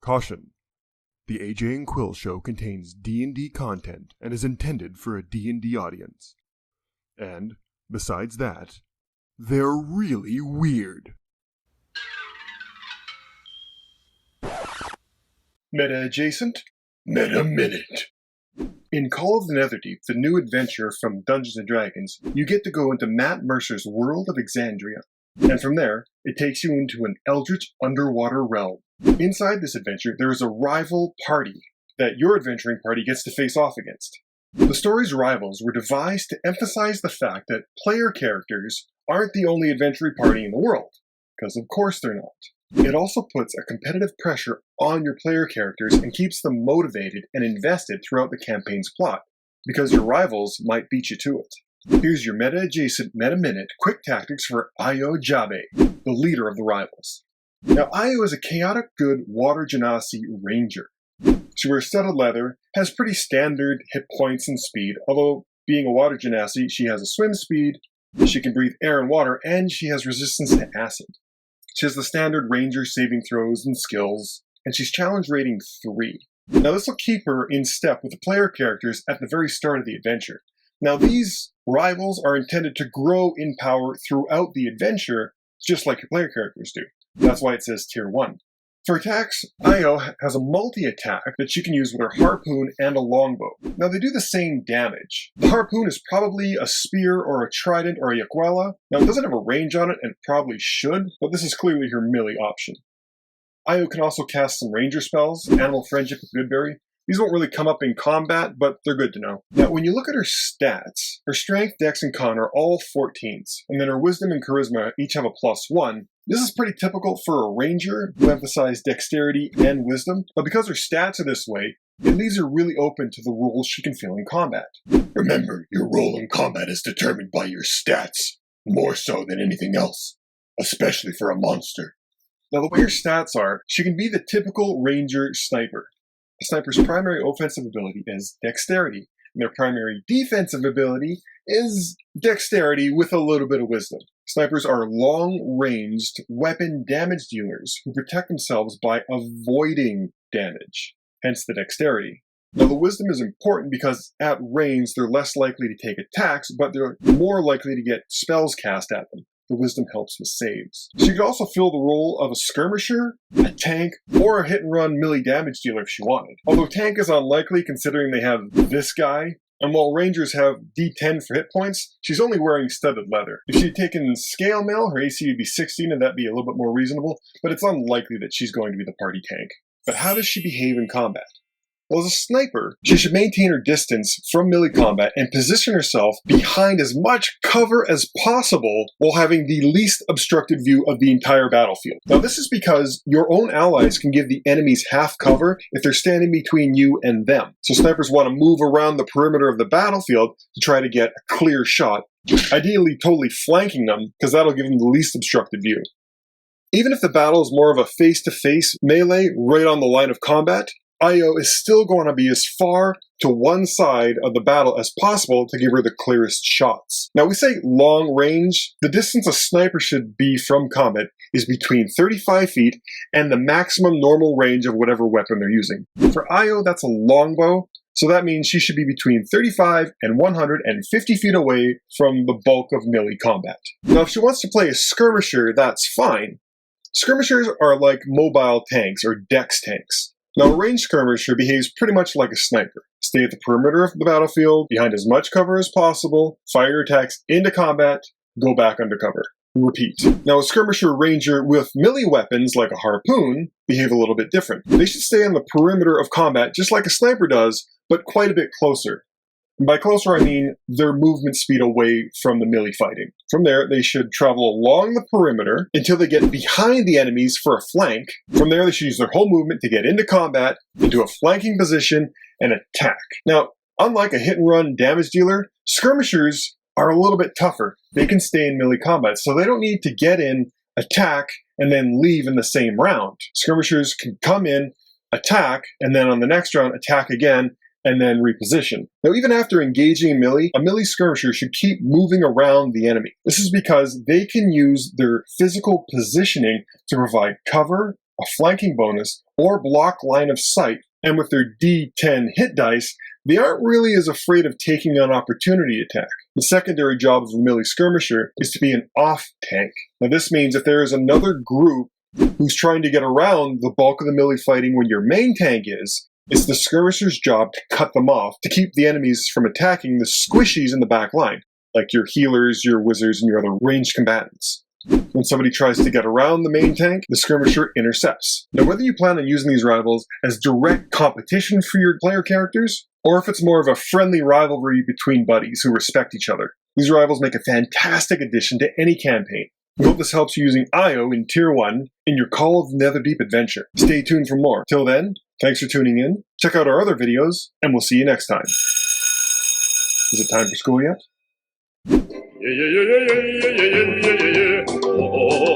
Caution. The AJ and Quill Show contains D&D content and is intended for a D&D audience. And, besides that, they're really weird. Meta adjacent, Meta Minute. In Call of the Netherdeep, the new adventure from Dungeons & Dragons, you get to go into Matt Mercer's world of Exandria. And from there, it takes you into an eldritch underwater realm. Inside this adventure, there is a rival party that your adventuring party gets to face off against. The story's rivals were devised to emphasize the fact that player characters aren't the only adventuring party in the world, because of course they're not. It also puts a competitive pressure on your player characters and keeps them motivated and invested throughout the campaign's plot, because your rivals might beat you to it. Here's your meta-adjacent meta-minute quick tactics for Ayo Jabe, the leader of the rivals. Now, Ayo is a chaotic good water Genasi Ranger. She wears studded leather, has pretty standard hit points and speed, although being a water Genasi, she has a swim speed, she can breathe air and water, and she has resistance to acid. She has the standard Ranger saving throws and skills, and she's challenge rating 3. Now, this will keep her in step with the player characters at the very start of the adventure. Now, these rivals are intended to grow in power throughout the adventure, just like your player characters do. That's why it says Tier 1. For attacks, Ayo has a multi-attack that she can use with her harpoon and a longbow. Now, they do the same damage. The harpoon is probably a spear or a trident or a yaquela. Now, it doesn't have a range on it, and it probably should, but this is clearly her melee option. Ayo can also cast some ranger spells, Animal Friendship with Goodberry. These won't really come up in combat, but they're good to know. Now, when you look at her stats, her strength, dex, and con are all 14s, and then her wisdom and charisma each have a +1. This is pretty typical for a ranger who emphasize dexterity and wisdom, but because her stats are this way, it leaves her really open to the roles she can feel in combat. Remember, your role in combat is determined by your stats, more so than anything else, especially for a monster. Now, the way her stats are, she can be the typical ranger sniper. A sniper's primary offensive ability is dexterity, and their primary defensive ability is dexterity with a little bit of wisdom. Snipers are long-ranged weapon damage dealers who protect themselves by avoiding damage, hence the dexterity. Now, the wisdom is important because at range they're less likely to take attacks, but they're more likely to get spells cast at them. The wisdom helps with saves. She could also fill the role of a skirmisher, a tank, or a hit-and-run melee damage dealer if she wanted. Although tank is unlikely considering they have this guy, and while rangers have D10 for hit points, she's only wearing studded leather. If she'd taken scale mail, her AC would be 16 and that'd be a little bit more reasonable, but it's unlikely that she's going to be the party tank. But how does she behave in combat? Well, as a sniper, she should maintain her distance from melee combat and position herself behind as much cover as possible while having the least obstructed view of the entire battlefield. Now, this is because your own allies can give the enemies half cover if they're standing between you and them. So snipers want to move around the perimeter of the battlefield to try to get a clear shot, ideally totally flanking them, because that'll give them the least obstructed view. Even if the battle is more of a face-to-face melee right on the line of combat, Ayo is still going to be as far to one side of the battle as possible to give her the clearest shots. Now, we say long range. The distance a sniper should be from combat is between 35 feet and the maximum normal range of whatever weapon they're using. For Ayo, that's a longbow, so that means she should be between 35 and 150 feet away from the bulk of melee combat. Now, if she wants to play a skirmisher, that's fine. Skirmishers are like mobile tanks or dex tanks. Now, a ranged skirmisher behaves pretty much like a sniper. Stay at the perimeter of the battlefield, behind as much cover as possible, fire your attacks into combat, go back under cover. Repeat. Now, a skirmisher ranger with melee weapons like a harpoon behave a little bit different. They should stay on the perimeter of combat just like a sniper does, but quite a bit closer. And by closer, I mean their movement speed away from the melee fighting. From there, they should travel along the perimeter until they get behind the enemies for a flank. From there, they should use their whole movement to get into combat, into a flanking position, and attack. Now, unlike a hit-and-run damage dealer, skirmishers are a little bit tougher. They can stay in melee combat, so they don't need to get in, attack, and then leave in the same round. Skirmishers can come in, attack, and then on the next round, attack again, and then reposition. Now, even after engaging a melee skirmisher should keep moving around the enemy. This is because they can use their physical positioning to provide cover a flanking bonus, or block line of sight, and with their D10 hit dice, they aren't really as afraid of taking on opportunity attack. The secondary job of a melee skirmisher is to be an off tank. Now this means if there is another group who's trying to get around the bulk of the melee fighting when your main tank is, it's the skirmisher's job to cut them off, to keep the enemies from attacking the squishies in the back line, like your healers, your wizards, and your other ranged combatants. When somebody tries to get around the main tank, the skirmisher intercepts. Now whether you plan on using these rivals as direct competition for your player characters, or if it's more of a friendly rivalry between buddies who respect each other, these rivals make a fantastic addition to any campaign. We hope this helps you using Ayo in Tier 1 in your Call of the Netherdeep adventure. Stay tuned for more. Till then, thanks for tuning in, check out our other videos, and we'll see you next time. Is it time for school yet? Oh.